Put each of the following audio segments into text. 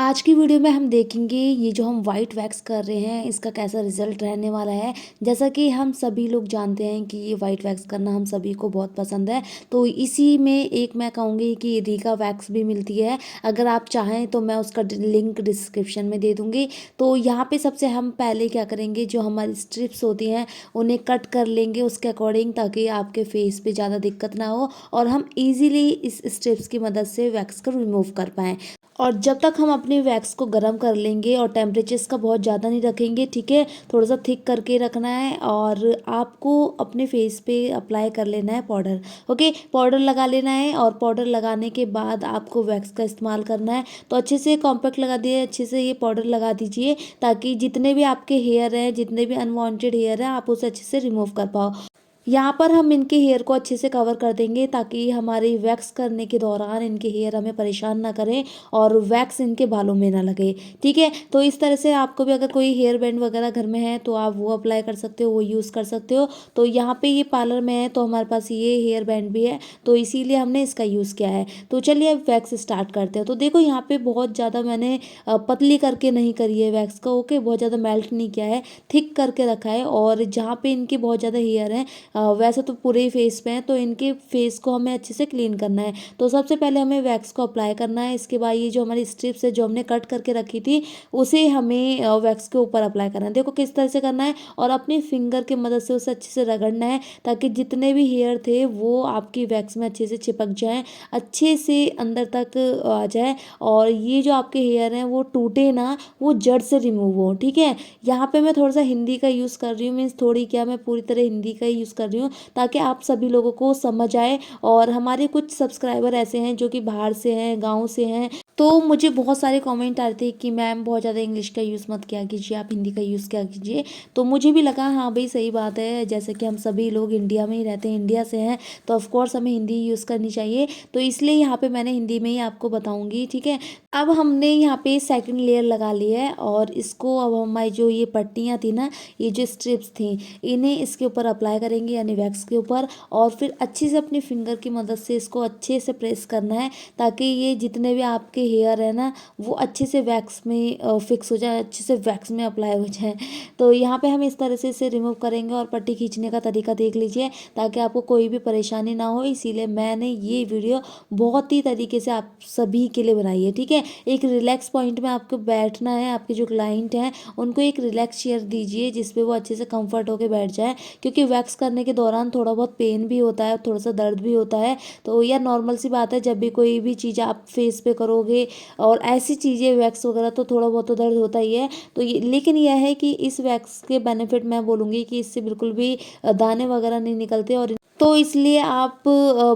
आज की वीडियो में हम देखेंगे ये जो हम वाइट वैक्स कर रहे हैं इसका कैसा रिजल्ट रहने वाला है। जैसा कि हम सभी लोग जानते हैं कि ये वाइट वैक्स करना हम सभी को बहुत पसंद है। तो इसी में एक मैं कहूँगी कि रीका वैक्स भी मिलती है। अगर आप चाहें तो मैं उसका लिंक डिस्क्रिप्शन में दे दूँगी। तो यहाँ पे सबसे हम पहले क्या करेंगे, जो हमारी स्ट्रिप्स होती हैं उन्हें कट कर लेंगे उसके अकॉर्डिंग, ताकि आपके फेस पे ज़्यादा दिक्कत ना हो और हम ईजिली इस स्ट्रिप्स की मदद से वैक्स को रिमूव कर पाएँ। और जब तक हम अपने वैक्स को गर्म कर लेंगे, और टेम्परेचर इसका बहुत ज़्यादा नहीं रखेंगे, ठीक है, थोड़ा सा थिक करके रखना है। और आपको अपने फेस पे अप्लाई कर लेना है पाउडर। ओके, पाउडर लगा लेना है और पाउडर लगाने के बाद आपको वैक्स का इस्तेमाल करना है। तो अच्छे से कॉम्पैक्ट लगा दिए, अच्छे से ये पाउडर लगा दीजिए, ताकि जितने भी आपके हेयर हैं, जितने भी अनवांटेड हेयर हैं, आप उसे अच्छे से रिमूव कर पाओ। यहाँ पर हम इनके हेयर को अच्छे से कवर कर देंगे, ताकि हमारी वैक्स करने के दौरान इनके हेयर हमें परेशान ना करें और वैक्स इनके बालों में ना लगे। ठीक है, तो इस तरह से आपको भी अगर कोई हेयर बैंड वगैरह घर में है तो आप वो अप्लाई कर सकते हो, वो यूज़ कर सकते हो। तो यहाँ पे ये पार्लर में है तो हमारे पास ये हेयर बैंड भी है, तो इसीलिए हमने इसका यूज़ किया है। तो चलिए अब वैक्स स्टार्ट करते हैं। तो देखो यहाँ पे बहुत ज़्यादा मैंने पतली करके नहीं करी है वैक्स का। ओके, बहुत ज़्यादा मेल्ट नहीं किया है, थिक करके रखा है। और जहाँ पे इनके बहुत ज़्यादा हेयर हैं, वैसे तो पूरे ही फेस पे हैं, तो इनके फेस को हमें अच्छे से क्लीन करना है। तो सबसे पहले हमें वैक्स को अप्लाई करना है। इसके बाद ये जो हमारी स्ट्रिप्स है जो हमने कट करके रखी थी, उसे हमें वैक्स के ऊपर अप्लाई करना है। देखो किस तरह से करना है, और अपनी फिंगर की मदद से उसे अच्छे से रगड़ना है, ताकि जितने भी हेयर थे वो आपकी वैक्स में अच्छे से चिपक जाएं, अच्छे से अंदर तक आ जाए। और ये जो आपके हेयर हैं वो टूटे ना, वो जड़ से रिमूव हो। ठीक है, यहाँ पे मैं थोड़ा सा हिंदी का यूज़ कर रही हूँ, मीन्स थोड़ी क्या, मैं पूरी तरह हिंदी का ही यूज़ कर रही हूँ, ताकि आप सभी लोगों को समझ आए। और हमारे कुछ सब्सक्राइबर ऐसे हैं जो कि बाहर से हैं, गाँव से हैं, तो मुझे बहुत सारे कमेंट आते थे कि मैम बहुत ज़्यादा इंग्लिश का यूज़ मत किया कीजिए, आप हिंदी का यूज़ किया कीजिए। तो मुझे भी लगा हाँ भाई सही बात है, जैसे कि हम सभी लोग इंडिया में ही रहते हैं, इंडिया से हैं, तो ऑफकोर्स हमें हिंदी यूज़ करनी चाहिए। तो इसलिए यहाँ पे मैंने हिंदी में ही आपको बताऊँगी। ठीक है, अब हमने यहाँ पे सेकंड लेयर लगा ली है, और इसको अब हमारी जो ये पट्टियाँ थी ना, ये जो स्ट्रिप्स थी, इन्हें इसके ऊपर अप्लाई करेंगे, यानी वैक्स के ऊपर। और फिर अच्छे से अपनी फिंगर की मदद से इसको अच्छे से प्रेस करना है, ताकि ये जितने भी आपके हेयर है ना, वो अच्छे से वैक्स में फिक्स हो जाए, अच्छे से वैक्स में अप्लाई हो जाए। तो यहाँ पे हम इस तरह से इसे रिमूव करेंगे, और पट्टी खींचने का तरीका देख लीजिए, ताकि आपको कोई भी परेशानी ना हो। इसीलिए मैंने ये वीडियो बहुत ही तरीके से आप सभी के लिए बनाई है। ठीक है, एक रिलैक्स पॉइंट में आपको बैठना है, आपके जो क्लाइंट हैं उनको एक रिलैक्स चेयर दीजिए, जिसपे वो अच्छे से कंफर्ट होकर बैठ जाए। क्योंकि वैक्स करने के दौरान थोड़ा बहुत पेन भी होता है, थोड़ा सा दर्द भी होता है। तो यह नॉर्मल सी बात है, जब भी कोई भी चीज़ आप फेस पे करोगे और ऐसी चीज़ें वैक्स वगैरह, तो थोड़ा बहुत तो दर्द होता ही है। तो ये, लेकिन यह है कि इस वैक्स के बेनिफिट मैं बोलूँगी कि इससे बिल्कुल भी दाने वगैरह नहीं निकलते। और तो इसलिए आप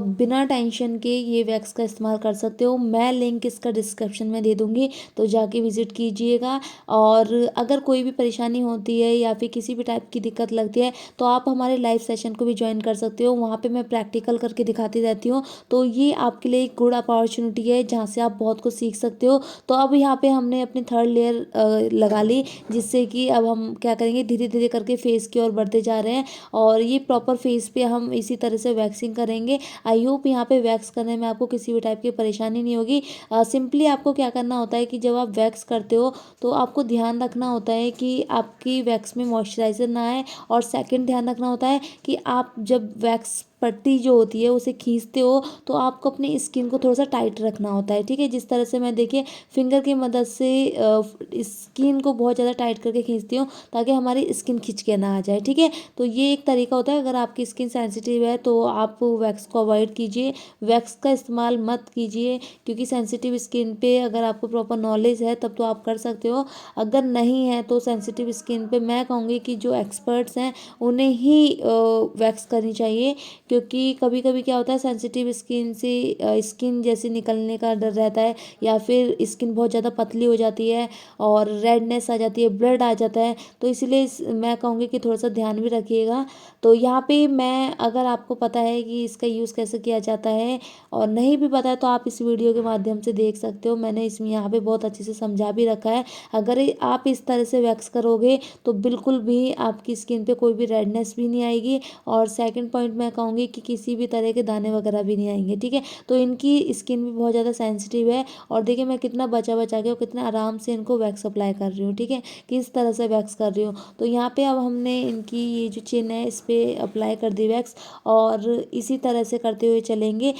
बिना टेंशन के ये वैक्स का इस्तेमाल कर सकते हो। मैं लिंक इसका डिस्क्रिप्शन में दे दूँगी, तो जाके विज़िट कीजिएगा। और अगर कोई भी परेशानी होती है या फिर किसी भी टाइप की दिक्कत लगती है, तो आप हमारे लाइव सेशन को भी ज्वाइन कर सकते हो। वहाँ पे मैं प्रैक्टिकल करके दिखाती रहती हूँ। तो ये आपके लिए एक गुड अपॉर्चुनिटी है, जहाँ से आप बहुत कुछ सीख सकते हो। तो अब यहाँ पे हमने अपनी थर्ड लेयर लगा ली, जिससे कि अब हम क्या करेंगे, धीरे धीरे करके फेस की ओर बढ़ते जा रहे हैं। और ये प्रॉपर फेस पे हम इसी तरह से वैक्सिंग करेंगे। आई होप यहाँ पे वैक्स करने में आपको किसी भी टाइप की परेशानी नहीं होगी। सिंपली आपको क्या करना होता है कि जब आप वैक्स करते हो, तो आपको ध्यान रखना होता है कि आपकी वैक्स में मॉइस्चराइज़र ना आए। और सेकंड ध्यान रखना होता है कि आप जब वैक्स पट्टी जो होती है उसे खींचते हो, तो आपको अपनी स्किन को थोड़ा सा टाइट रखना होता है। ठीक है, जिस तरह से मैं देखिए फिंगर की मदद से स्किन को बहुत ज़्यादा टाइट करके खींचती हूँ, ताकि हमारी स्किन खिंच के ना आ जाए। ठीक है, तो ये एक तरीका होता है। अगर आपकी स्किन सेंसिटिव है तो आप वैक्स को अवॉइड कीजिए, वैक्स का इस्तेमाल मत कीजिए। क्योंकि सेंसिटिव स्किन पे अगर आपको प्रॉपर नॉलेज है तब तो आप कर सकते हो, अगर नहीं है तो सेंसिटिव स्किन पे मैं कहूँगी कि जो एक्सपर्ट्स हैं उन्हें ही वैक्स करनी चाहिए। क्योंकि कभी कभी क्या होता है, सेंसिटिव स्किन से स्किन जैसे निकलने का डर रहता है, या फिर स्किन बहुत ज़्यादा पतली हो जाती है और रेडनेस आ जाती है, ब्लड आ जाता है। तो इसलिए मैं कहूँगी कि थोड़ा सा ध्यान भी रखिएगा। तो यहाँ पे मैं, अगर आपको पता है कि इसका यूज़ कैसे किया जाता है और नहीं भी पता है, तो आप इस वीडियो के माध्यम से देख सकते हो। मैंने इसमें यहाँ पे बहुत अच्छे से समझा भी रखा है। अगर आप इस तरह से वैक्स करोगे तो बिल्कुल भी आपकी स्किन पे कोई भी रेडनेस भी नहीं आएगी। और सेकंड पॉइंट मैं कहूँगी पाओगे कि किसी भी तरह के दाने वगैरह भी नहीं आएंगे, ठीक है। तो इनकी स्किन भी बहुत ज़्यादा सेंसिटिव है, और देखिए मैं कितना बचा बचा के और कितना आराम से इनको वैक्स अप्लाई कर रही हूँ, ठीक है, किस तरह से वैक्स कर रही हूँ। तो यहाँ पे अब हमने इनकी ये जो चिन है इस पर अप्लाई कर दी वैक्स, और इसी तरह से करते हुए चलेंगे।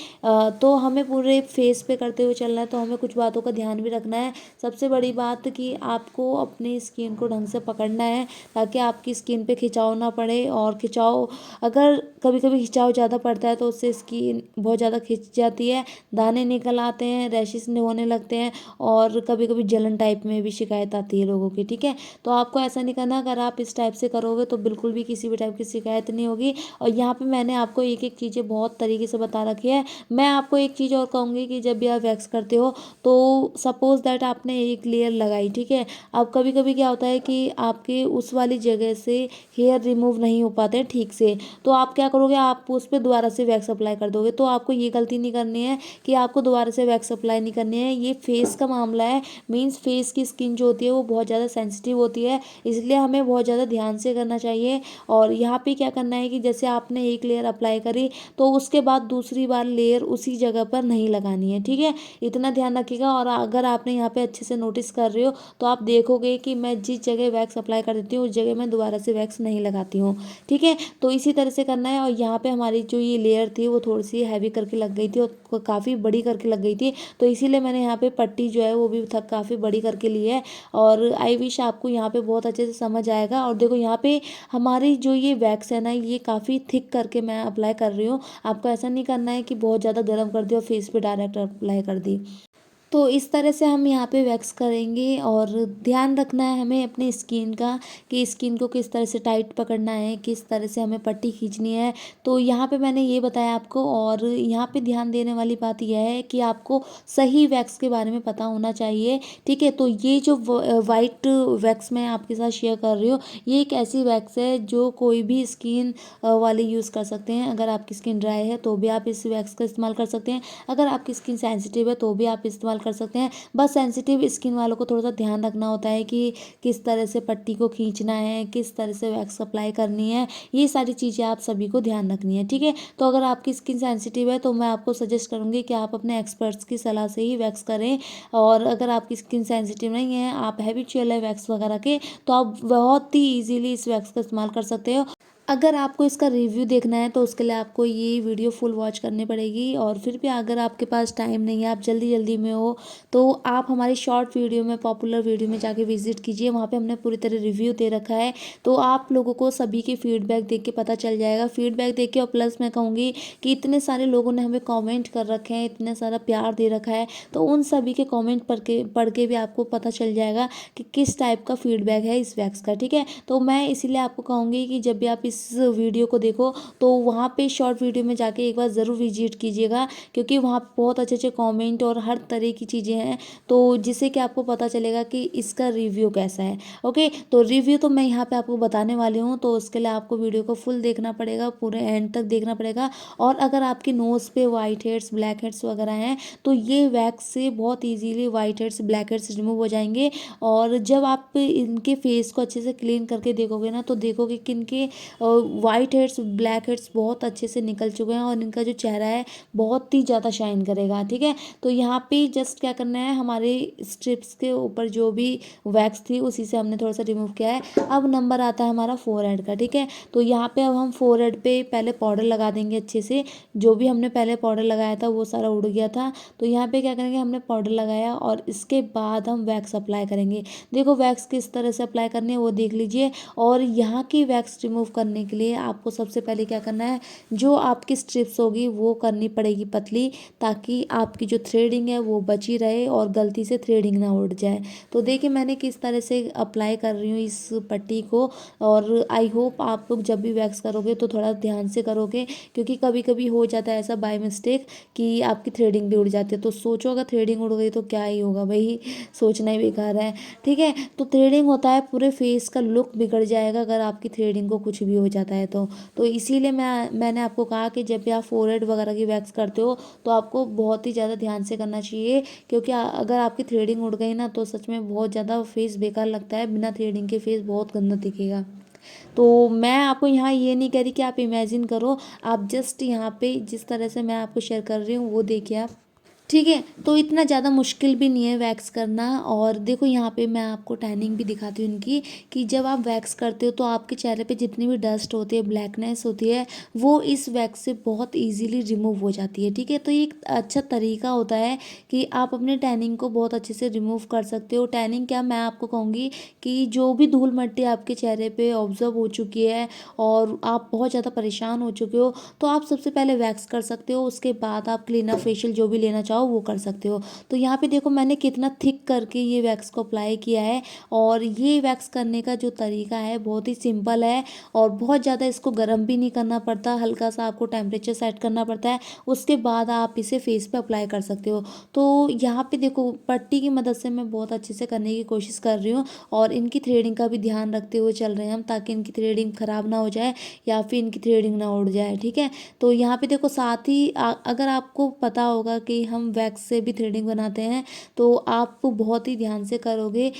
तो हमें पूरे फेस पे करते हुए चलना है, तो हमें कुछ बातों का ध्यान भी रखना है। सबसे बड़ी बात कि आपको अपनी स्किन को ढंग से पकड़ना है, ताकि आपकी स्किन पे खिंचाव ना पड़े। और खिंचाव, अगर कभी कभी खिंचाव ज़्यादा पड़ता है तो उससे स्किन बहुत ज़्यादा खिंच जाती है, दाने निकल आते हैं, रैशेस होने लगते हैं, और कभी कभी जलन टाइप में भी शिकायत आती है लोगों की, ठीक है। तो आपको ऐसा नहीं करना, अगर आप इस टाइप से करोगे तो बिल्कुल भी किसी भी टाइप की शिकायत नहीं होगी। और यहाँ पे मैंने आपको एक एक चीज़ें बहुत तरीके से बता रखी है। मैं आपको एक चीज़ और कहूँगी कि जब भी आप वैक्स करते हो तो सपोज दैट आपने एक लेयर लगाई, ठीक है। अब कभी कभी क्या होता है कि आपके उस वाली जगह से हेयर रिमूव नहीं हो पाते हैं ठीक से, तो आप क्या करोगे, आप उस पर दोबारा से वैक्स अप्लाई कर दोगे। तो आपको ये गलती नहीं करनी है कि आपको दोबारा से वैक्स अप्लाई नहीं करनी है। ये फेस का मामला है, मीन्स फेस की स्किन जो होती है वो बहुत ज़्यादा सेंसिटिव होती है, इसलिए हमें बहुत ज़्यादा ध्यान से करना चाहिए। और यहाँ पे क्या करना है कि जैसे आपने एक लेयर अप्लाई करी, तो उसके बाद दूसरी बार लेयर उसी जगह पर नहीं लगानी है, ठीक है, इतना ध्यान रखिएगा। और अगर आपने यहाँ पे अच्छे से नोटिस कर रहे हो तो आप देखोगे कि मैं जिस जगह वैक्स अप्लाई कर देती हूँ उस जगह मैं दोबारा से वैक्स नहीं लगाती हूँ, ठीक है। तो इसी तरह से करना है। और यहाँ पे हमारी जो ये लेयर थी वो थोड़ी सी हैवी करके लग गई थी और काफ़ी बड़ी करके लग गई थी, तो इसीलिए मैंने यहाँ पे पट्टी जो है वो भी काफ़ी बड़ी करके ली है। और आई विश आपको यहाँ पे बहुत अच्छे से समझ आएगा। और देखो यहाँ पे हमारी जो ये वैक्स है ना, ये काफ़ी थिक करके मैं अप्लाई कर रही हूँ। आपको ऐसा नहीं करना है कि बहुत ज़्यादा गर्म कर दी और फेस पे डायरेक्ट अप्लाई कर दी। तो इस तरह से हम यहाँ पे वैक्स करेंगे, और ध्यान रखना है हमें अपनी स्किन का, कि स्किन को किस तरह से टाइट पकड़ना है, किस तरह से हमें पट्टी खींचनी है। तो यहाँ पे मैंने ये बताया आपको। और यहाँ पे ध्यान देने वाली बात यह है कि आपको सही वैक्स के बारे में पता होना चाहिए, ठीक है। तो ये जो वाइट वैक्स मैं आपके साथ शेयर कर रही हूँ, ये एक ऐसी वैक्स है जो कोई भी स्किन वाले यूज़ कर सकते हैं। अगर आपकी स्किन ड्राई है तो भी आप इस वैक्स का इस्तेमाल कर सकते हैं, अगर आपकी स्किन सेंसिटिव है तो भी आप इस्तेमाल कर सकते हैं। बस सेंसिटिव स्किन वालों को थोड़ा सा ध्यान रखना होता है कि किस तरह से पट्टी को खींचना है, किस तरह से वैक्स अप्लाई करनी है, ये सारी चीज़ें आप सभी को ध्यान रखनी है, ठीक है। तो अगर आपकी स्किन सेंसिटिव है तो मैं आपको सजेस्ट करूँगी कि आप अपने एक्सपर्ट्स की सलाह से ही वैक्स करें। और अगर आपकी स्किन सेंसिटिव नहीं है, आप हैबिचुअल है वैक्स वगैरह के, तो आप बहुत ही ईजिली इस वैक्स का इस्तेमाल कर सकते हो। अगर आपको इसका रिव्यू देखना है तो उसके लिए आपको ये वीडियो फुल वॉच करनी पड़ेगी। और फिर भी अगर आपके पास टाइम नहीं है, आप जल्दी जल्दी में हो, तो आप हमारी शॉर्ट वीडियो में, पॉपुलर वीडियो में जाके विजिट कीजिए, वहाँ पे हमने पूरी तरह रिव्यू दे रखा है। तो आप लोगों को सभी के फीडबैक देख के पता चल जाएगा, फीडबैक देख के। और प्लस मैं कहूँगी कि इतने सारे लोगों ने हमें कॉमेंट कर रखे हैं, इतने सारा प्यार दे रखा है, तो उन सभी के कॉमेंट पढ़ के भी आपको पता चल जाएगा कि किस टाइप का फीडबैक है इस वैक्स का, ठीक है। तो मैं इसीलिए आपको कहूँगी कि जब भी आप इस वीडियो को देखो तो वहाँ पे शॉर्ट वीडियो में जाके एक बार ज़रूर विजिट कीजिएगा, क्योंकि वहाँ पे बहुत अच्छे अच्छे कमेंट और हर तरह की चीज़ें हैं, तो जिससे कि आपको पता चलेगा कि इसका रिव्यू कैसा है। ओके, तो रिव्यू तो मैं यहाँ पे आपको बताने वाली हूँ, तो उसके लिए आपको वीडियो को फुल देखना पड़ेगा, पूरे एंड तक देखना पड़ेगा। और अगर आपकी नोज़ पे वाइट हेड्स, ब्लैक हेड्स वगैरह हैं, तो ये वैक्स से बहुत easily white heads, black heads remove हो जाएंगे। और जब आप इनके फेस को अच्छे से क्लीन करके देखोगे ना, तो देखोगे कि इनके वाइट हेड्स, ब्लैक हेड्स बहुत अच्छे से निकल चुके हैं, और इनका जो चेहरा है बहुत ही ज़्यादा शाइन करेगा, ठीक है। तो यहाँ पे जस्ट क्या करना है, हमारे स्ट्रिप्स के ऊपर जो भी वैक्स थी उसी से हमने थोड़ा सा रिमूव किया है। अब नंबर आता है हमारा फोरहेड का, ठीक है। तो यहाँ पे अब हम फोरहेड पे पहले पाउडर लगा देंगे अच्छे से। जो भी हमने पहले पाउडर लगाया था वो सारा उड़ गया था, तो यहाँ पे क्या करेंगे, हमने पाउडर लगाया और इसके बाद हम वैक्स अप्लाई करेंगे। देखो वैक्स किस तरह से अप्लाई करनी है वो देख लीजिए। और यहाँ की वैक्स रिमूव करने के लिए आपको सबसे पहले क्या करना है, जो आपकी स्ट्रिप्स होगी वो करनी पड़ेगी पतली, ताकि आपकी जो थ्रेडिंग है वो बची रहे और गलती से थ्रेडिंग ना उड़ जाए। तो देखिए मैंने किस तरह से अप्लाई कर रही हूँ इस पट्टी को। और आई होप आप लोग जब भी वैक्स करोगे तो थोड़ा ध्यान से करोगे, क्योंकि कभी कभी हो जाता है ऐसा बाय मिस्टेक कि आपकी थ्रेडिंग भी उड़ जाती है। तो सोचो अगर थ्रेडिंग उड़ गई तो क्या ही होगा, वही सोचना ही बेकार है, ठीक है। तो थ्रेडिंग होता है, पूरे फेस का लुक बिगड़ जाएगा अगर आपकी थ्रेडिंग को कुछ भी हो जाता है तो इसीलिए मैंने आपको कहा कि जब भी आप फोरहेड वगैरह की वैक्स करते हो तो आपको बहुत ही ज़्यादा ध्यान से करना चाहिए, क्योंकि अगर आपकी थ्रेडिंग उड़ गई ना तो सच में बहुत ज़्यादा फेस बेकार लगता है, बिना थ्रेडिंग के फेस बहुत गंदा दिखेगा। तो मैं आपको यहाँ ये नहीं कह रही कि आप इमेजिन करो, आप जस्ट यहाँ पे जिस तरह से मैं आपको शेयर कर रही हूँ वो देखिए आप। ठीक है, तो इतना ज़्यादा मुश्किल भी नहीं है वैक्स करना। और देखो यहाँ पे मैं आपको टैनिंग भी दिखाती हूँ इनकी, कि जब आप वैक्स करते हो तो आपके चेहरे पे जितनी भी डस्ट होती है, ब्लैकनेस होती है, वो इस वैक्स से बहुत इजीली रिमूव हो जाती है। ठीक है, तो ये एक अच्छा तरीका होता है कि आप अपने टैनिंग को बहुत अच्छे से रिमूव कर सकते हो। टैनिंग क्या, मैं आपको कहूँगी कि जो भी धूल मट्टी आपके चेहरे पे ऑब्जर्व हो चुकी है और आप बहुत ज़्यादा परेशान हो चुके हो, तो आप सबसे पहले वैक्स कर सकते हो। उसके बाद आप क्लीनर फेशियल जो भी लेना चाहो वो कर सकते हो। तो यहाँ पे देखो मैंने कितना थिक करके ये वैक्स को अप्लाई किया है। और ये वैक्स करने का जो तरीका है बहुत ही सिंपल है, और बहुत ज़्यादा इसको गर्म भी नहीं करना पड़ता, हल्का सा आपको टेम्परेचर सेट करना पड़ता है। उसके बाद आप इसे फेस पे अप्लाई कर सकते हो। तो यहाँ पे देखो पट्टी की मदद से मैं बहुत अच्छे से करने की कोशिश कर रही हूँ, और इनकी थ्रेडिंग का भी ध्यान रखते हुए चल रहे हैं हम, ताकि इनकी थ्रेडिंग ख़राब ना हो जाए या फिर इनकी थ्रेडिंग ना उड़ जाए। ठीक है, तो यहाँ पे देखो साथ ही अगर आपको पता होगा कि हम वैक्स से भी थ्रेडिंग बनाते हैं, तो आप बहुत ही ध्यान से करोगे।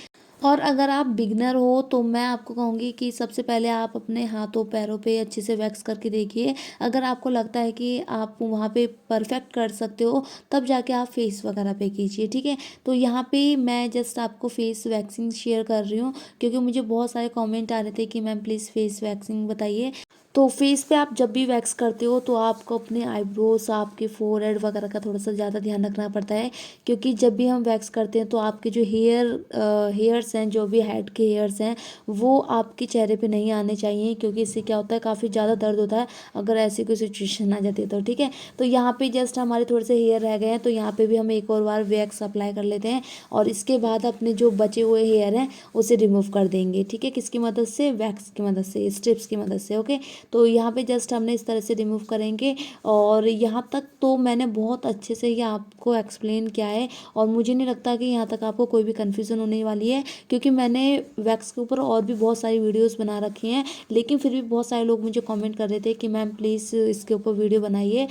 और अगर आप बिगनर हो तो मैं आपको कहूँगी कि सबसे पहले आप अपने हाथों पैरों पे अच्छे से वैक्स करके देखिए। अगर आपको लगता है कि आप वहाँ पे परफेक्ट कर सकते हो, तब जाके आप फेस वगैरह पे कीजिए। ठीक है, तो यहाँ पे मैं जस्ट आपको फेस वैक्सिंग शेयर कर रही हूँ, क्योंकि मुझे बहुत सारे कमेंट आ रहे थे कि मैम प्लीज़ फेस वैक्सिंग बताइए। तो फेस पे आप जब भी वैक्स करते हो तो आपको अपने आईब्रोज, आपके फोरहेड वगैरह का थोड़ा सा ज़्यादा ध्यान रखना पड़ता है, क्योंकि जब भी हम वैक्स करते हैं तो आपके जो हेयर्स हैं, जो भी हेड के हेयर्स हैं, वो आपके चेहरे पे नहीं आने चाहिए, क्योंकि इससे क्या होता है काफ़ी ज़्यादा दर्द होता है अगर ऐसी कोई सिचुएशन आ जाती है तो। ठीक है, तो यहाँ पे जस्ट हमारे थोड़े से हेयर रह गए हैं, तो यहाँ पे भी हम एक और बार वैक्स अप्लाई कर लेते हैं, और इसके बाद अपने जो बचे हुए हेयर हैं उसे रिमूव कर देंगे। ठीक है, किसकी मदद से, वैक्स की मदद से, स्ट्रिप्स की मदद से। ओके, तो यहाँ पे जस्ट हमने इस तरह से रिमूव करेंगे। और यहाँ तक तो मैंने बहुत अच्छे से ये आपको एक्सप्लेन किया है, और मुझे नहीं लगता कि यहाँ तक आपको कोई भी कन्फ्यूज़न होने वाली है, क्योंकि मैंने वैक्स के ऊपर और भी बहुत सारी वीडियोस बना रखी हैं, लेकिन फिर भी बहुत सारे लोग मुझे कमेंट कर रहे थे कि मैम प्लीज़ इसके ऊपर वीडियो बनाइए।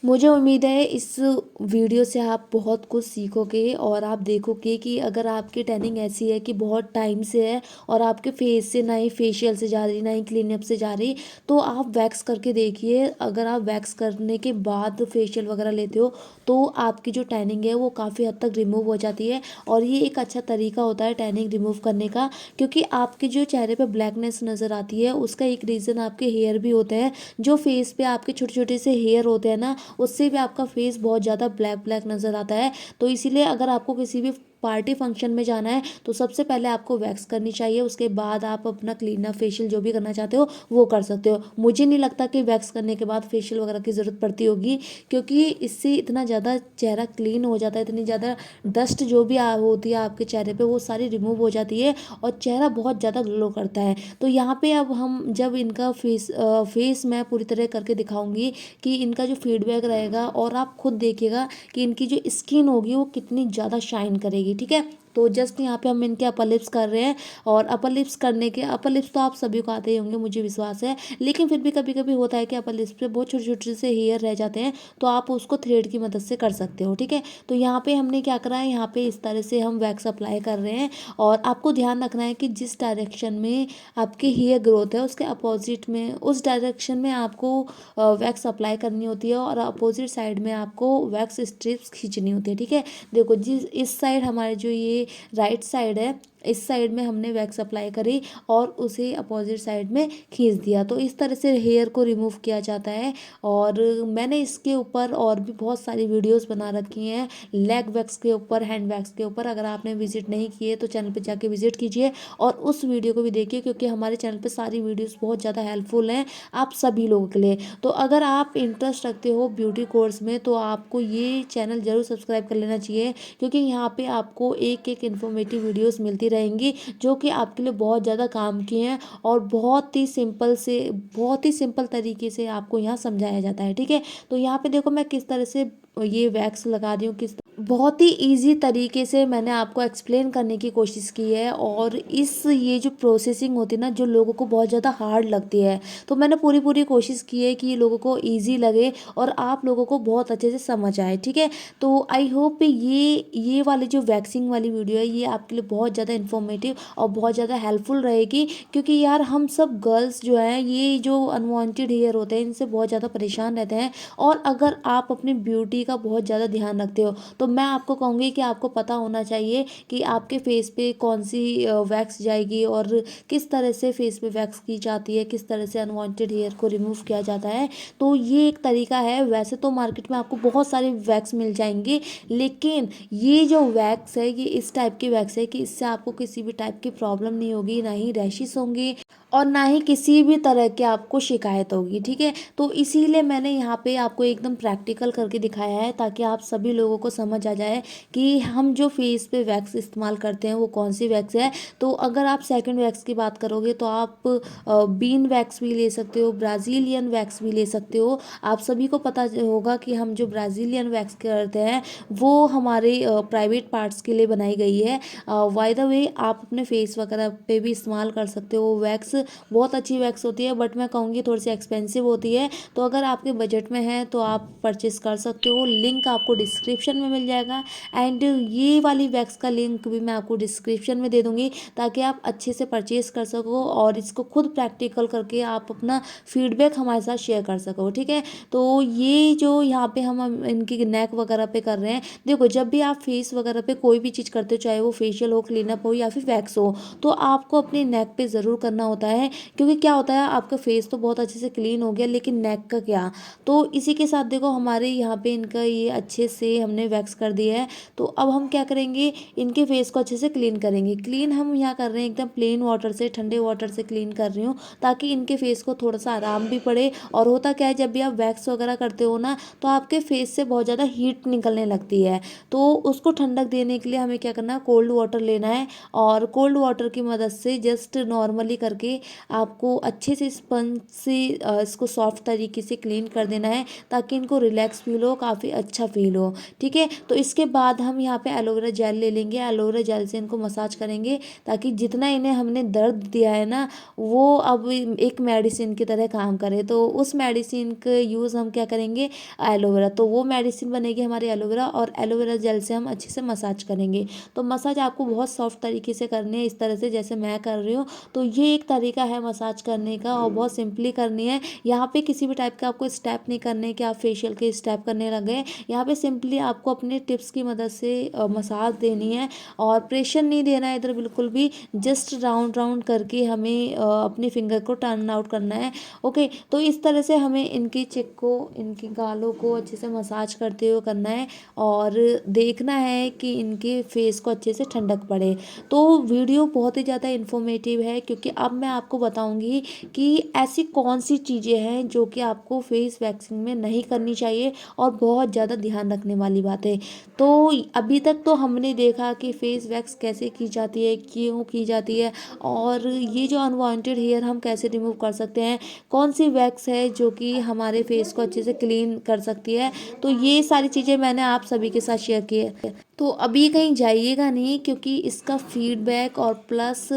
मुझे उम्मीद है इस वीडियो से आप बहुत कुछ सीखोगे, और आप देखोगे कि अगर आपकी टैनिंग ऐसी है कि बहुत टाइम से है और आपके फेस से ना ही फेशियल से जा रही ना ही क्लीनअप से जा रही, तो आप वैक्स करके देखिए। अगर आप वैक्स करने के बाद फेशियल वगैरह लेते हो तो आपकी जो टैनिंग है वो काफ़ी हद तक रिमूव हो जाती है। और ये एक अच्छा तरीका होता है टैनिंग रिमूव करने का, क्योंकि आपके जो चेहरे पर ब्लैकनेस नज़र आती है उसका एक रीज़न आपके हेयर भी होते हैं। जो फेस पे आपके छोटे छोटे से हेयर होते हैं ना, उससे भी आपका फेस बहुत ज़्यादा ब्लैक ब्लैक नज़र आता है। तो इसीलिए अगर आपको किसी भी पार्टी फंक्शन में जाना है तो सबसे पहले आपको वैक्स करनी चाहिए, उसके बाद आप अपना क्लीन अप फेशियल जो भी करना चाहते हो वो कर सकते हो। मुझे नहीं लगता कि वैक्स करने के बाद फेशियल वगैरह की ज़रूरत पड़ती होगी, क्योंकि इससे इतना ज़्यादा चेहरा क्लीन हो जाता है, इतनी ज़्यादा डस्ट जो भी होती है आपके चेहरे पे वो सारी रिमूव हो जाती है, और चेहरा बहुत ज़्यादा ग्लो करता है। तो यहाँ पे अब हम जब इनका फेस मैं पूरी तरह करके दिखाऊंगी कि इनका जो फीडबैक रहेगा, और आप खुद देखिएगा कि इनकी जो स्किन होगी वो कितनी ज़्यादा शाइन करेगी। ठीक है, तो जस्ट यहाँ पे हम इनके अपर लिप्स कर रहे हैं, और अपर लिप्स करने के, अपर लिप्स तो आप सभी को आते ही होंगे मुझे विश्वास है, लेकिन फिर भी कभी कभी होता है कि अपर लिप्स पे बहुत छोटे छोटे से हेयर रह जाते हैं, तो आप उसको थ्रेड की मदद से कर सकते हो। ठीक है, तो यहाँ पे हमने क्या करा है, यहाँ पे इस तरह से हम वैक्स अप्लाई कर रहे हैं, और आपको ध्यान रखना है कि जिस डायरेक्शन में आपकी हेयर ग्रोथ है उसके अपोजिट में, उस डायरेक्शन में आपको वैक्स अप्लाई करनी होती है, और अपोजिट साइड में आपको वैक्स स्ट्रिप्स खींचनी होती है। ठीक है, देखो जिस इस साइड हमारे जो ये राइट साइड है, इस साइड में हमने वैक्स अप्लाई करी और उसे अपोजिट साइड में खींच दिया। तो इस तरह से हेयर को रिमूव किया जाता है। और मैंने इसके ऊपर और भी बहुत सारी वीडियोस बना रखी हैं, लेग वैक्स के ऊपर, हैंड वैक्स के ऊपर। अगर आपने विजिट नहीं किए तो चैनल पे जाके विजिट कीजिए और उस वीडियो को भी देखिए, क्योंकि हमारे चैनल पे सारी वीडियोस बहुत ज़्यादा हेल्पफुल हैं आप सभी लोगों के लिए। तो अगर आप इंटरेस्ट रखते हो ब्यूटी कोर्स में तो आपको ये चैनल ज़रूर सब्सक्राइब कर लेना चाहिए, क्योंकि यहाँ पे आपको एक एक इन्फॉर्मेटिव वीडियोस मिलती रहेंगी जो कि आपके लिए बहुत ज़्यादा काम की हैं, और बहुत ही सिंपल तरीके से आपको यहाँ समझाया जाता है। ठीक है, तो यहाँ पे देखो मैं किस तरह से ये वैक्स लगा रही हूँ, बहुत ही ईज़ी तरीके से मैंने आपको एक्सप्लेन करने की कोशिश की है, और इस ये जो प्रोसेसिंग होती है ना, जो लोगों को बहुत ज़्यादा हार्ड लगती है, तो मैंने पूरी पूरी कोशिश की है कि ये लोगों को ईज़ी लगे और आप लोगों को बहुत अच्छे से समझ आए, ठीक है। तो आई होप ये वाली जो वैक्सिंग वाली वीडियो है, ये आपके लिए बहुत ज़्यादा इन्फॉर्मेटिव और बहुत ज़्यादा हेल्पफुल रहेगी, क्योंकि यार हम सब गर्ल्स जो हैं, ये जो अनवांटेड हेयर होते हैं, इनसे बहुत ज़्यादा परेशान रहते हैं। और अगर आप अपनी ब्यूटी का बहुत ज़्यादा ध्यान रखते हो, तो मैं आपको कहूँगी कि आपको पता होना चाहिए कि आपके फेस पे कौन सी वैक्स जाएगी, और किस तरह से फेस पे वैक्स की जाती है, किस तरह से अनवांटेड हेयर को रिमूव किया जाता है। तो ये एक तरीका है। वैसे तो मार्केट में आपको बहुत सारे वैक्स मिल जाएंगे, लेकिन ये जो वैक्स है, ये इस टाइप की वैक्स है कि इससे आपको किसी भी टाइप की प्रॉब्लम नहीं होगी, ना ही रैशेस होंगे और ना ही किसी भी तरह की आपको शिकायत होगी, ठीक है। तो इसीलिए मैंने यहाँ पे आपको एकदम प्रैक्टिकल करके दिखाया है, ताकि आप सभी लोगों को समझ आ जाए कि हम जो फेस पे वैक्स इस्तेमाल करते हैं वो कौन सी वैक्स है। तो अगर आप सेकंड वैक्स की बात करोगे, तो आप बीन वैक्स भी ले सकते हो, ब्राज़ीलियन वैक्स भी ले सकते हो। आप सभी को पता होगा कि हम जो ब्राज़ीलियन वैक्स करते हैं, वो हमारे प्राइवेट पार्ट्स के लिए बनाई गई है। बाय द वे, आप अपने फेस वगैरह पे भी इस्तेमाल कर सकते हो वैक्स। बहुत अच्छी वैक्स होती है, बट मैं कहूँगी थोड़ी सी एक्सपेंसिव होती है। तो अगर आपके बजट में है तो आप परचेस कर सकते हो। लिंक आपको डिस्क्रिप्शन में मिल जाएगा, एंड ये वाली वैक्स का लिंक भी मैं आपको डिस्क्रिप्शन में दे दूँगी, ताकि आप अच्छे से परचेस कर सको और इसको खुद प्रैक्टिकल करके आप अपना फीडबैक हमारे साथ शेयर कर सको, ठीक है। तो ये जो यहाँ पे हम इनकी नेक वगैरह पे कर रहे हैं, देखो जब भी आप फेस वगैरह पे कोई भी चीज़ करते हो, चाहे वो फेशियल हो, क्लीनअप हो, या फिर वैक्स हो, तो आपको अपने नेक पे ज़रूर करना होता है। क्योंकि क्या होता है, आपका फेस तो बहुत अच्छे से क्लीन हो गया, लेकिन नेक का क्या। तो इसी के साथ देखो, हमारे यहाँ पे इनका ये अच्छे से हमने वैक्स कर दिया है। तो अब हम क्या करेंगे, इनके फेस को अच्छे से क्लीन करेंगे। क्लीन हम यहाँ कर रहे हैं एकदम प्लेन वाटर से, ठंडे वाटर से क्लीन कर रही हूँ, ताकि इनके फेस को थोड़ा सा आराम भी पड़े। और होता क्या है, जब भी आप वैक्स वगैरह करते हो ना, तो आपके फेस से बहुत ज़्यादा हीट निकलने लगती है। तो उसको ठंडक देने के लिए हमें क्या करना है, कोल्ड वाटर लेना है, और कोल्ड वाटर की मदद से जस्ट नॉर्मली करके आपको अच्छे से स्पंज से इसको सॉफ्ट तरीके से क्लीन कर देना है, ताकि इनको रिलैक्स फील हो, काफ़ी अच्छा फील हो, ठीक है। तो इसके बाद हम यहाँ पे एलोवेरा जेल ले लेंगे। एलोवेरा जेल से इनको मसाज करेंगे, ताकि जितना इन्हें हमने दर्द दिया है ना, वो अब एक मेडिसिन की तरह काम करे। तो उस मेडिसिन का यूज़ हम क्या करेंगे, एलोवेरा, तो वो मेडिसिन बनेगी हमारी एलोवेरा, और एलोवेरा जेल से हम अच्छे से मसाज करेंगे। तो मसाज आपको बहुत सॉफ्ट तरीके से करनी है, इस तरह से जैसे मैं कर रही हूँ। तो ये एक तरीका है मसाज करने का, और बहुत सिंपली करनी है। यहाँ पे किसी भी टाइप का आपको स्टेप नहीं करने कि आप फेशियल के स्टेप करने लगे। यहाँ पे सिंपली आपको अपने टिप्स की मदद से मसाज देनी है, और प्रेशर नहीं देना है इधर बिल्कुल भी। जस्ट राउंड राउंड करके हमें अपने फिंगर को टर्न आउट करना है। ओके, तो इस तरह से हमें इनकी चिक को, इनकी गालों को अच्छे से मसाज करते हुए करना है, और देखना है कि इनके फेस को अच्छे से ठंडक पड़े। तो वीडियो बहुत ही ज़्यादा इन्फॉर्मेटिव है, क्योंकि अब मैं आपको बताऊंगी कि ऐसी कौन सी चीज़ें हैं जो कि आपको फेस वैक्सिंग में नहीं करनी चाहिए, और बहुत ज़्यादा ध्यान रखने वाली बात है। तो अभी तक तो हमने देखा कि फेस वैक्स कैसे की जाती है, क्यों की जाती है, और ये जो अनवांटेड हेयर हम कैसे रिमूव कर सकते हैं, कौन सी वैक्स है जो कि हमारे फेस को अच्छे से क्लीन कर सकती है। तो ये सारी चीज़ें मैंने आप सभी के साथ शेयर की है। तो अभी कहीं जाइएगा नहीं, क्योंकि इसका फीडबैक और प्लस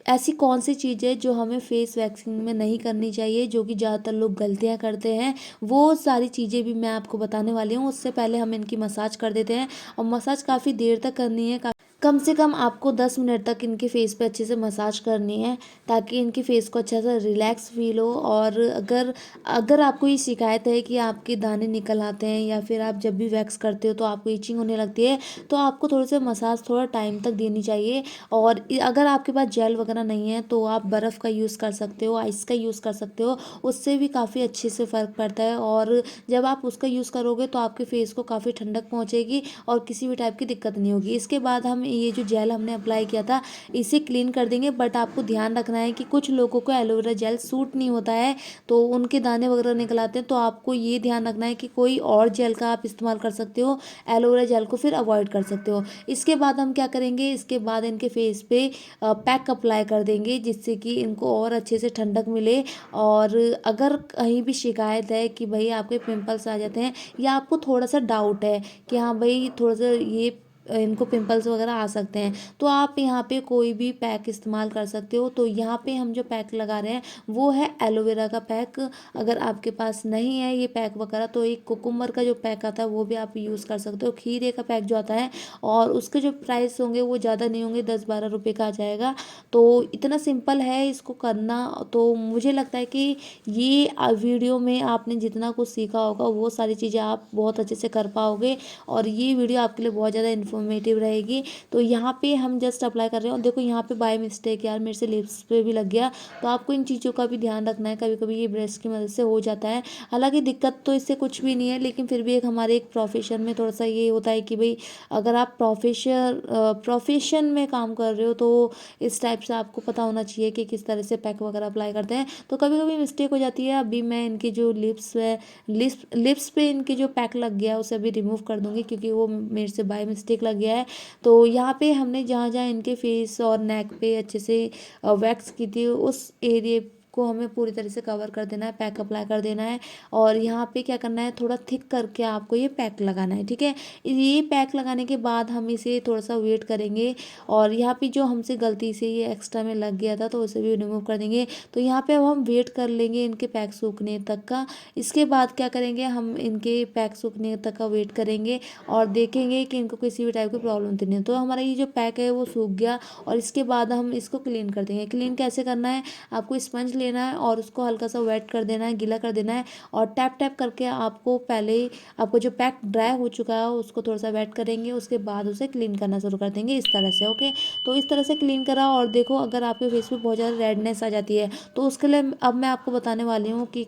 ऐसी कौन सी चीज़ है जो हमें फेस वैक्सिंग में नहीं करनी चाहिए, जो कि ज़्यादातर लोग गलतियां करते हैं, वो सारी चीज़ें भी मैं आपको बताने वाली हूँ। उससे पहले हम इनकी मसाज कर देते हैं, और मसाज काफ़ी देर तक करनी है। कम से कम आपको 10 मिनट तक इनके फेस पे अच्छे से मसाज करनी है, ताकि इनके फेस को अच्छा सा रिलैक्स फील हो। और अगर अगर आपको ये शिकायत है कि आपके दाने निकल आते हैं, या फिर आप जब भी वैक्स करते हो तो आपको इचिंग होने लगती है, तो आपको थोड़े से मसाज थोड़ा टाइम तक देनी चाहिए। और अगर आपके पास जेल वगैरह नहीं है, तो आप बर्फ़ का यूज़ कर सकते हो, आइस का यूज़ कर सकते हो, उससे भी काफ़ी अच्छे से फ़र्क पड़ता है। और जब आप उसका यूज़ करोगे, तो आपके फेस को काफ़ी ठंडक पहुँचेगी, और किसी भी टाइप की दिक्कत नहीं होगी। इसके बाद हम ये जो जेल हमने अप्लाई किया था इसे क्लीन कर देंगे। बट आपको ध्यान रखना है कि कुछ लोगों को एलोवेरा जेल सूट नहीं होता है, तो उनके दाने वगैरह निकल आते हैं। तो आपको ये ध्यान रखना है कि कोई और जेल का आप इस्तेमाल कर सकते हो, एलोवेरा जेल को फिर अवॉइड कर सकते हो। इसके बाद हम क्या करेंगे, इसके बाद इनके फेस पे पैक अप्लाई कर देंगे, जिससे कि इनको और अच्छे से ठंडक मिले। और अगर कहीं भी शिकायत है कि भाई आपके पिंपल्स आ जाते हैं या आपको थोड़ा सा डाउट है कि हाँ भाई थोड़ा सा ये इनको पिंपल्स वगैरह आ सकते हैं, तो आप यहाँ पे कोई भी पैक इस्तेमाल कर सकते हो। तो यहाँ पे हम जो पैक लगा रहे हैं वो है एलोवेरा का पैक। अगर आपके पास नहीं है ये पैक वगैरह तो एक कुकुम्बर का जो पैक आता है वो भी आप यूज़ कर सकते हो। खीरे का पैक जो आता है, और उसके जो प्राइस होंगे वो ज़्यादा नहीं होंगे, 10-12 रुपये का आ जाएगा। तो इतना सिंपल है इसको करना। तो मुझे लगता है कि ये वीडियो में आपने जितना कुछ सीखा होगा वो सारी चीज़ें आप बहुत अच्छे से कर पाओगे, और ये वीडियो आपके लिए बहुत ज़्यादा इन्फॉर्मेटिव रहेगी। तो यहाँ पे हम जस्ट अप्लाई कर रहे हैं, और देखो यहाँ पे बाय मिस्टेक यार मेरे से लिप्स पे भी लग गया। तो आपको इन चीज़ों का भी ध्यान रखना है, कभी कभी ये ब्रश की मदद से हो जाता है। हालांकि दिक्कत तो इससे कुछ भी नहीं है, लेकिन फिर भी एक हमारे एक प्रोफेशन में थोड़ा सा ये होता है कि भाई अगर आप प्रोफेशन में काम कर रहे हो तो इस टाइप से आपको पता होना चाहिए कि किस तरह से पैक वगैरह अप्लाई करते हैं। तो कभी कभी मिस्टेक हो जाती है। अभी मैं इनकी जो लिप्स है, लिप्स पे इनके जो पैक लग गया है उसे अभी रिमूव कर दूंगी, क्योंकि वो मेरे से बाय मिस्टेक लग गया है। तो यहाँ पे हमने जहाँ जहाँ इनके फेस और नेक पे अच्छे से वैक्स की थी उस एरिया को हमें पूरी तरह से कवर कर देना है, पैक अप्लाई कर देना है। और यहाँ पे क्या करना है, थोड़ा थिक करके आपको ये पैक लगाना है, ठीक है। ये पैक लगाने के बाद हम इसे थोड़ा सा वेट करेंगे, और यहाँ पे जो हमसे गलती से ये एक्स्ट्रा में लग गया था तो उसे भी रिमूव कर देंगे। तो यहाँ पे अब हम वेट कर लेंगे इनके पैक सूखने तक का। इसके बाद क्या करेंगे, हम इनके पैक सूखने तक का वेट करेंगे और देखेंगे कि इनको किसी भी टाइप की प्रॉब्लम तो नहीं है। तो हमारा ये जो पैक है वो सूख गया, और इसके बाद हम इसको क्लीन कर देंगे। क्लीन कैसे करना है, आपको स्पंज लेना है और उसको हल्का सा वेट कर देना है, गीला कर देना है, और टैप टैप करके आपको पहले ही आपको जो पैक ड्राई हो चुका है उसको थोड़ा सा वेट करेंगे, उसके बाद उसे क्लीन करना शुरू कर देंगे इस तरह से। ओके, तो इस तरह से क्लीन करा। और देखो अगर आपके फेस पे बहुत ज़्यादा रेडनेस आ जाती है तो उसके लिए अब मैं आपको बताने वाली हूँ कि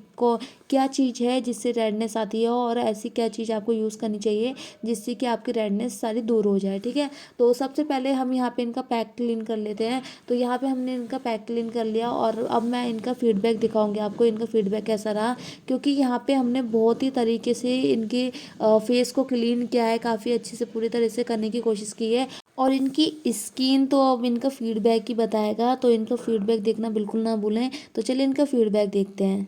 क्या चीज़ है जिससे रेडनेस आती है, और ऐसी क्या चीज़ आपको यूज़ करनी चाहिए जिससे कि आपकी रेडनेस सारी दूर हो जाए, ठीक है। तो सबसे पहले हम यहाँ पे इनका पैक क्लीन कर लेते हैं। तो यहाँ पे हमने इनका पैक क्लीन कर लिया, और अब मैं इनका फीडबैक दिखाऊंगी आपको, इनका फीडबैक कैसा रहा। क्योंकि यहाँ पे हमने बहुत ही तरीके से इनके फेस को क्लीन किया है, काफ़ी अच्छे से पूरी तरह से करने की कोशिश की है। और इनकी स्किन तो अब इनका फीडबैक ही बताएगा, तो इनका फीडबैक देखना बिल्कुल ना भूलें। तो चलिए इनका फीडबैक देखते हैं।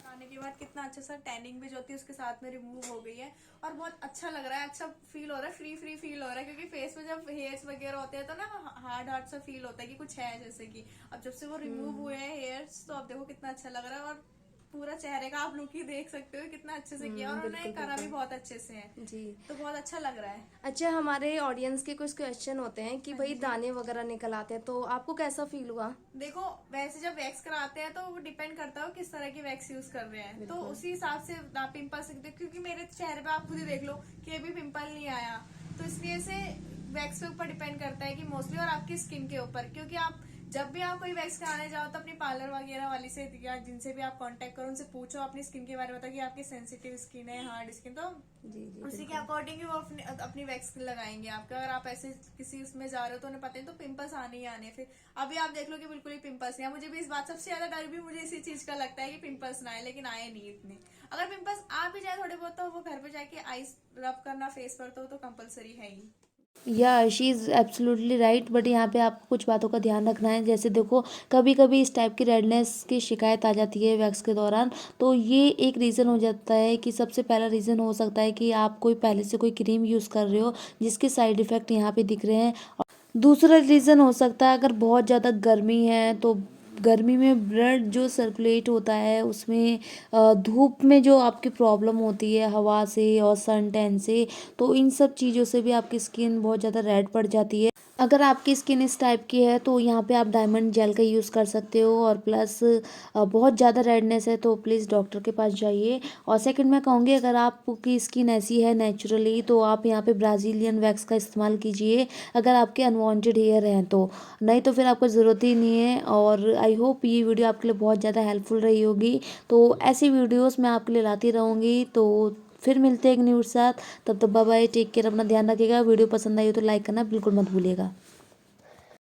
खाने के बाद कितना अच्छा सा टैनिंग भी जो होती है उसके साथ में रिमूव हो गई है, और बहुत अच्छा लग रहा है, अच्छा फील हो रहा है, फ्री फ्री फील हो रहा है। क्योंकि फेस में जब हेयर्स वगैरह होते हैं तो ना हार्ड हार्ड सा फील होता है कि कुछ है जैसे कि, अब जब से वो रिमूव हुए हैं हेयर्स तो अब देखो कितना अच्छा लग रहा है। और पूरा चेहरे का आप लुक ही देख सकते हो कितना अच्छे से किया, और उन्होंने बिल्कुल करा भी बिल्कुल बहुत अच्छे से है, जी। तो बहुत अच्छा लग रहा है। अच्छा, हमारे ऑडियंस के कुछ क्वेश्चन होते हैं कि हाँ भाई जी। दाने वगैरह निकल आते हैं, तो आपको कैसा फील हुआ? देखो वैसे जब वैक्स कराते हैं तो वो डिपेंड करता है वो किस तरह की वैक्स यूज कर रहे हैं, तो बिल्कुल। उसी हिसाब से आप पिंपल्स, क्योंकि मेरे चेहरे पे आप खुद ही देख लो कि अभी पिंपल नहीं आया, तो इसलिए से वैक्स के ऊपर डिपेंड करता है कि मोस्टली, और आपकी स्किन के ऊपर। क्योंकि आप जब भी आप कोई वैक्स कराने जाओ तो अपनी पार्लर वगैरह वाली से या जिनसे भी आप कांटेक्ट करो उनसे पूछो अपनी स्किन के बारे में, बताओ कि आपकी सेंसिटिव स्किन है, हार्ड स्किन, तो जी जी उसी के बिल्कुल। अकॉर्डिंग ही वो अपनी वैक्स लगाएंगे आपका। अगर आप ऐसे किसी उसमें जा रहे हो तो उन्हें पता नहीं, तो पिंपल्स आने ही आने। फिर अभी आप देख लो कि बिल्कुल ही पिंपल्स नहीं है। मुझे भी इस बात सबसे ज्यादा डर भी मुझे इसी चीज का लगता है कि पिंपल्स ना आए, लेकिन आए नहीं इतने। अगर पिंपल्स आ भी जाए थोड़े बहुत तो वो घर पे जाके आइस रब करना फेस पर तो कंपलसरी है ही। या she is absolutely right. But यहाँ पे आपको कुछ बातों का ध्यान रखना है। जैसे देखो कभी कभी इस टाइप की रेडनेस की शिकायत आ जाती है वैक्स के दौरान, तो ये एक रीज़न हो जाता है कि सबसे पहला रीज़न हो सकता है कि आप कोई पहले से कोई क्रीम यूज़ कर रहे हो जिसके साइड इफ़ेक्ट यहाँ पे दिख रहे हैं। दूसरा रीज़न हो सकता है अगर बहुत ज़्यादा गर्मी है, तो गर्मी में ब्लड जो सर्कुलेट होता है उसमें धूप में जो आपकी प्रॉब्लम होती है हवा से और सन टैन से, तो इन सब चीज़ों से भी आपकी स्किन बहुत ज़्यादा रेड पड़ जाती है। अगर आपकी स्किन इस टाइप की है तो यहाँ पे आप डायमंड जेल का यूज़ कर सकते हो। और प्लस बहुत ज़्यादा रेडनेस है तो प्लीज़ डॉक्टर के पास जाइए। और सेकंड मैं कहूँगी अगर आपकी स्किन ऐसी है नेचुरली तो आप यहाँ पे ब्राज़ीलियन वैक्स का इस्तेमाल कीजिए, अगर आपके अनवांटेड हेयर हैं तो। नहीं तो फिर आपको ज़रूरत ही नहीं है। और आई होप ये वीडियो आपके लिए बहुत ज़्यादा हेल्पफुल रही होगी। तो ऐसी वीडियोस मैं आपके लिए लाती रहूँगी। तो फिर मिलते हैं एक न्यू साथ। तब तक बाय बाय, टेक केयर, अपना ध्यान रखिएगा। वीडियो पसंद आई हो तो लाइक करना बिल्कुल मत भूलिएगा।